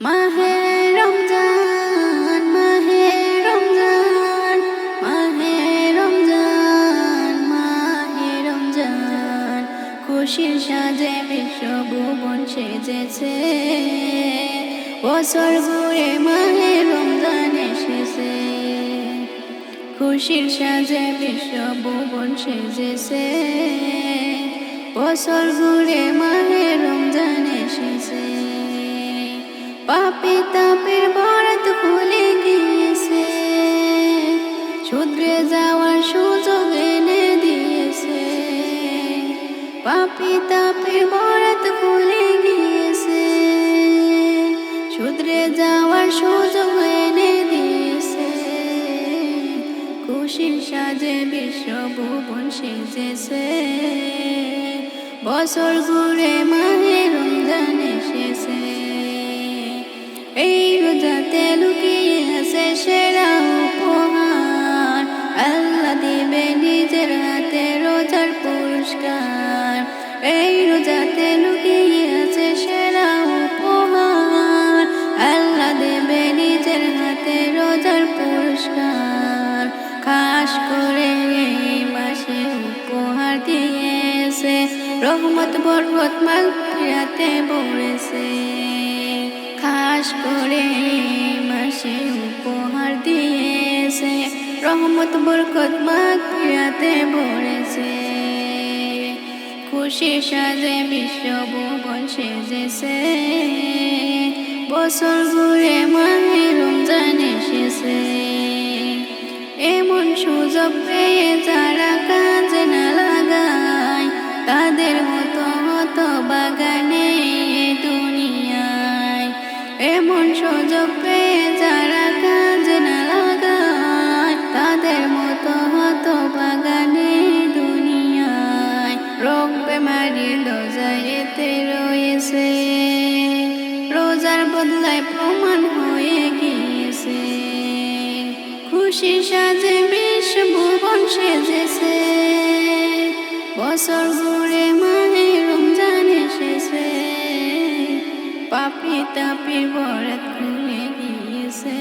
মাহে রমজান মাহে রমজান মাহে রমজান মাহে রমজান খুশির সাজে বিশ্বভুবন সেজেছে বছর ঘুরে মাহে রমজান এসেছে খুশির সাজে বিশ্বভুবন সেজেছে বছর ঘুরে মাহে রমজান এসেছে পাপী তাপের বরাত খুলে গিয়েছে শুধরে যাওয়ার সুযোগ এনে দিয়েছে পাপী তাপের বরাত খুলে গিয়েছে শুধরে যাওয়ার সুযোগ এনে দিয়েছে খুশির সাজে বিশ্বভুবন সেজেছে বছর ঘুরে মাহে রমজান এসেছে এই রোজাতে লুকিয়ে আছে সেরা উপহার আল্লাহ দিবে নিজের হাতে রোজার পুরস্কার এই রোজাতে লুকিয়ে আছে সেরা উপহার আল্লাহ দেবে নিজের হাতে রোজার পুরস্কার খাস করে এই মাসে উপহার দিয়েছে রহমত বরকত মাগফিরাতে ভরেছে খাস করে মাসে উপহার দিয়েছে রহমত বরকত মাগফিরাতে ভরেছে খুশির সাজে বিশ্বভুবন সেজেছে বছর ঘুরে মাহে রমজান এসেছে এমন সুযোগ পেয়ে যারা কাজে না লাগায় তাদের মতো হতো বাগানে দুনিয়ায় এমন সুযোগ পেয়ে যারা কাজে না লাগায় তাদের মতো হতো বাগানে দুনিয়ায় রোগ বেমারির দোজাইতে রয়েছে রোজার বদলায় প্রমাণ হয়ে গিয়েছে খুশি সাজে বিশ্বভুবন সেজেছে বছর ঘুরে মাহে রমজান এসেছে পাপী তাপীর বরাত খুলে গিয়েছে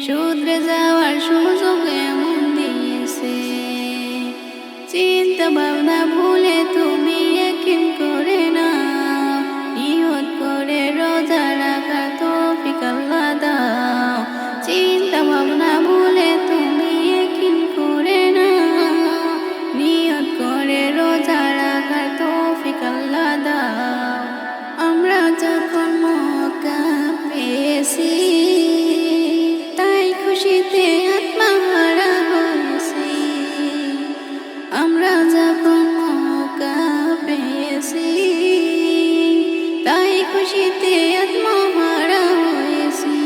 শুধরে যাওয়ার সুযোগ এমন দিয়েছে চিন্তা ভাবনা ভুলে তুমি ইয়াকিন করে নাও নিয়ত করে রোজা রাখার তৌফিক আল্লাহ দাও চিন্তা ভাবনা ভুলে তুমি ইয়াকিন করে নাও নিয়ত করে রোজা রাখার তৌফিক আল্লাহ দাও আমরা যখন মক্কা পেয়েছি তাই খুশিতে আত্মহারা হয়েছি আমরা যখন মক্কা পেয়েছি তাই খুশিতে আত্মহারা হয়েছি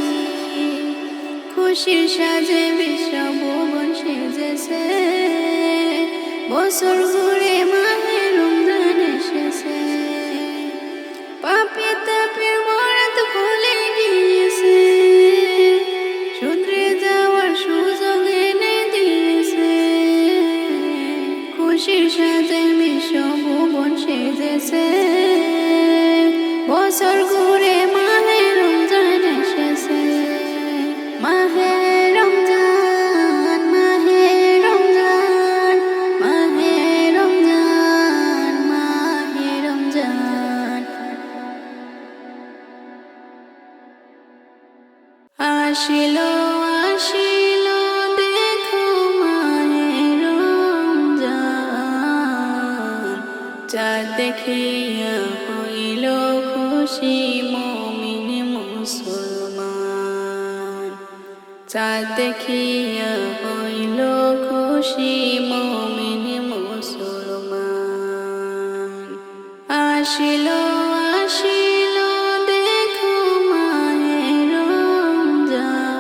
খুশির সাজে বিশ্বভুবন সেজেছে বছর ঘুরে মাহে রমজান এসেছে পাপী তাপের বরাত খুলে গিয়েছে শুধরে যাওয়ার সুযোগ এনে দিয়েছে খুশির সাজে বিশ্বভুবন সেজেছে বছর ঘুরে মাহে রমজান এসেছে মাহে রমজান মাহে রমজান মাহে রমজান মাহে রমজান আসিল আসিল দেখো মাহে রমজান চাঁদ দেখিয়া হইল খুশি মুমিন মুসলমান চাঁদ দেখিয়া হইল খুশি মুমিন মুসলমান আসিল আসিল দেখো মাহে রমজান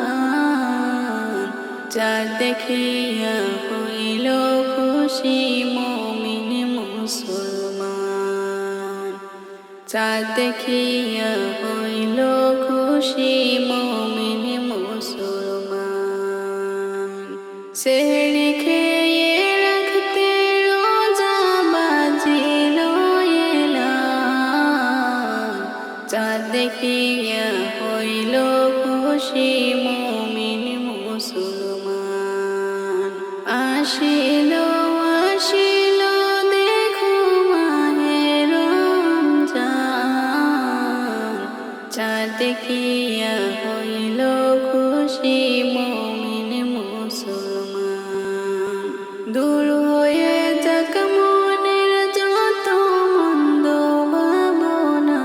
চাঁদ দেখিয়া হইল খুশি মুমিন মুসলমান চাঁদ দেখিয়া হইল খুশি মুমিন মুসলমান সেহরি খেয়ে রাখতে রোজা বাজিল এলাম চাঁদ দেখি দেখিয়া হইল খুশি মুমিন মুসলমান। আসিল আসিল দেখো মাহে রমজান, চাঁদ দেখিয়া হইল খুশি মুমিন মুসলমান। দূর হয়ে যাক মনের যত মন্দ ভাবনা,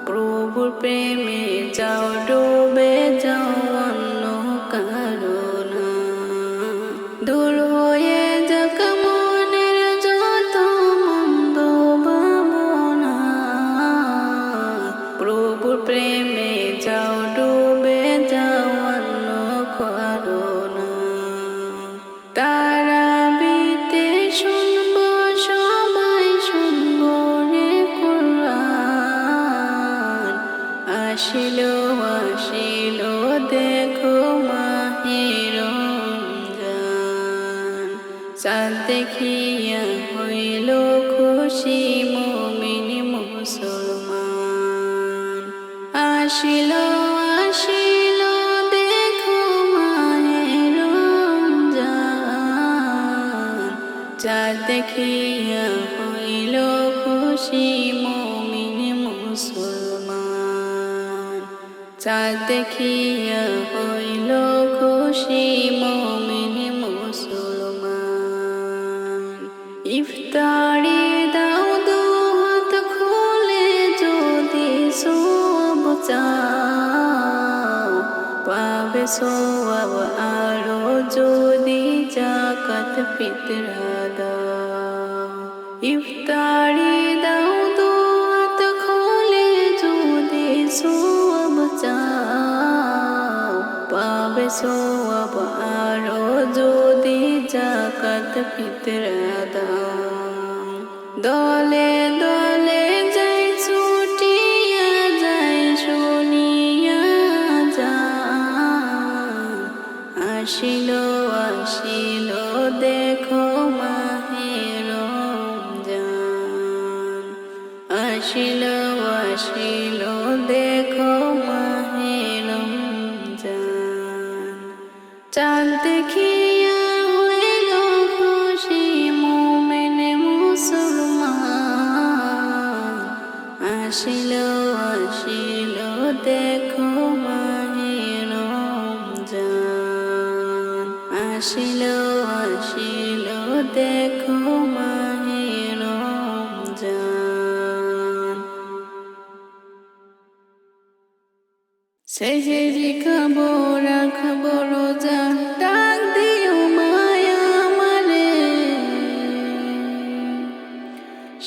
প্রভুর প্রেমে যাও ডুবে যাও অন্য কারণা। দূর হয়ে যাক মনের যত মন্দ ভাবনা, প্রভুর প্রেমে যাও ডুবে যাও অন্য কারণা। তারাবিতে শুনব সবাই শুনব রে কুরআন, আসিল আসিল দেখো মাহে রমজান। চাঁদ দেখিয়া হইল খুশি মুমিন মুসলমান। আসিল আসিল দেখো মাহে রমজান, চাঁদ দেখিয়া হইল খুশি মুমিন মুসলমান। চাঁদ দেখিয়া হইল খুশি মুমিন মুসলমান। ইফতারি দাও দুহাত খুলে যদি সওয়াব চাও, পাবে সওয়াব আরো যদি যাকাত ফিতরা দাও। ইফতারি দাও দুহাত খুলে যদি সওয়াব চাও, পাবে সওয়াব আরো যদি যাকাত ফিতরা দাও। দলে দলে যাই ছুটিয়া যাই শুনিয়া যান, আসিল আসিল দেখো মাহে রমজান। আসিল আসিল দেখো মাহে রমজান। চাঁদ দেখিয়া হইল খুশি মুমিন মুসলমান। আসিল আসিল দেখো মাহে রমজান। আসিল আসিল দেখো মাহে রমজান। সেহরি খাবো রাখবো রোজা, ডাক দিও মায়া আমারে।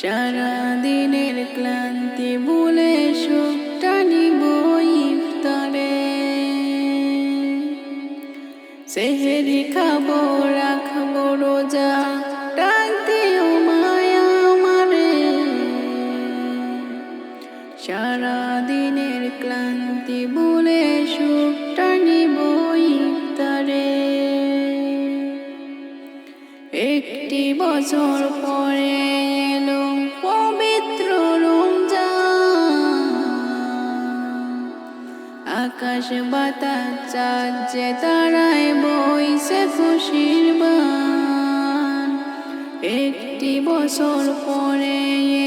সারা দিনের ক্লান্তি ভুলে সুখটা নিব ইফতারে। সেহরি খাবো রাখবো রোজা, ডাক দিও মায়া আমারে। সারা দিনের ক্লান্তি ভুলে সুখটা নিব ইফতারে। একটি বছর পরে এলো পবিত্র রমজান, আকাশ বাতাস চাঁদ যে তারায় বইছে খুশির বান। একটি বছর পরে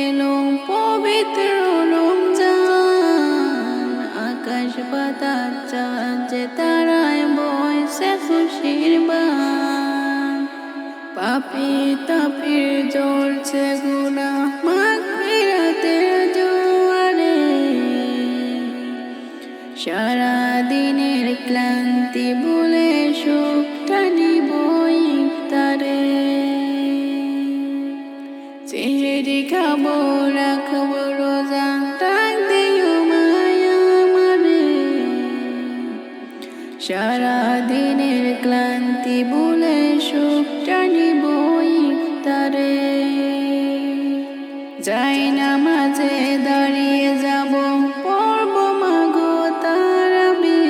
এলো পবিত্র রমজান, আকাশ বাতাস চাঁদ যে তারায় বইছে খুশির বান। পাপী তাপির জ্বলছে গুনাহ মাগফিরাতের জোয়ারে। সারা দিনের ক্লান্তি ভুলে সুখটা নিব ইফতারে। সেহরি খাবো রাখবো রোজা, ডাক দিও মায়া আমারে। সারা দিনের ক্লান্তি ভুলে সুখটা নিব ইফতারে। যাই নামাজে দাঁড়িয়ে যাব, পড়ব মাগো তারাবি।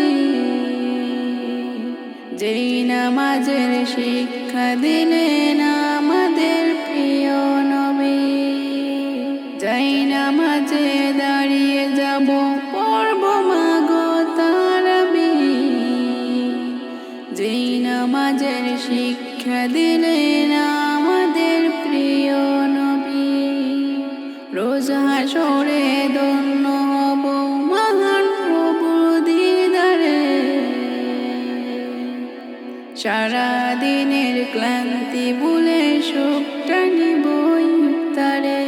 ধন্য হব মহান প্রভুর দিদারে। সারাদিনের ক্লান্তি ভুলে সুখটা নিব ইফতারে।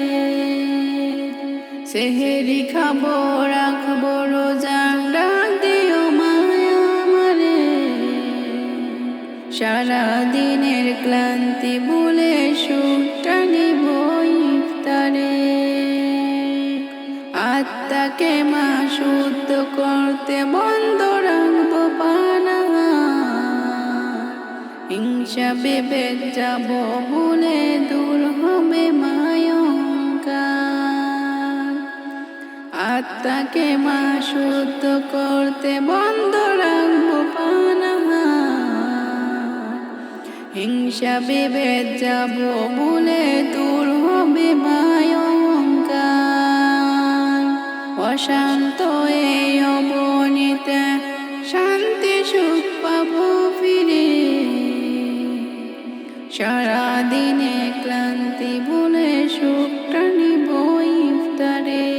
সেহেরি খাবো রাখবো রোজা, ডাক দিও মায়া আমারে। সারাদিনের ক্লান্তি ভুলে সুখটা নিব ইফতারে। আত্মাকে মা শুদ্ধ করতে বন্ধ রাখবো পানাহার। হিংসা বিভেদ যাব ভুলে দূর হবে মায়ঙ্কার। আত্মাকে মা শুদ্ধ করতে বন্ধ রাখবো পানাহার। হিংসা বিভেদ যাব ভুলে দূর হবে মায়ঙ্কার। অশান্ত এই অবনীতে শান্তি সুখ পাবো ফিরে। সারাদিনে ক্লান্তি ভুলে সুখটা নিব ইফতারে।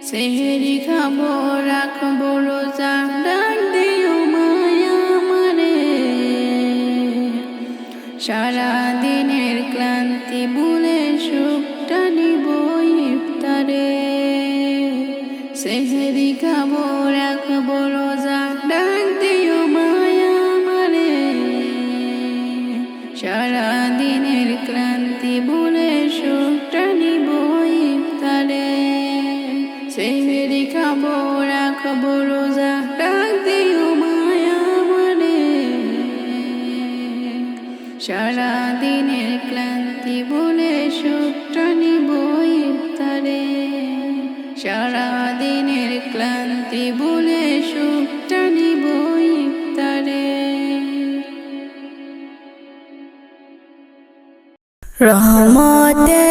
সেহেরি খাবো রাখবো রোজা, ডাক দিও মায়া আমারে। সারাদিনের ক্লান্তি ভুলে সুখটা নিব ইফতারে। সেহেরি খাবো রাখবো রোজা, ডাক দিও মায়া আমারে। সারাদিনের ক্লান্তি ভুলে সুখটা নিব ইফতারে। সেহেরি খাবো রাখবো রোজা, ডাক দিও মায়া আমারে। সারাদিনের ক্লান্তি ভুলে সুখটা নিব ইফতারে। সারাদিনের ক্লান্তি ভুলে সুখটা নিব ইফতারে। রহমতে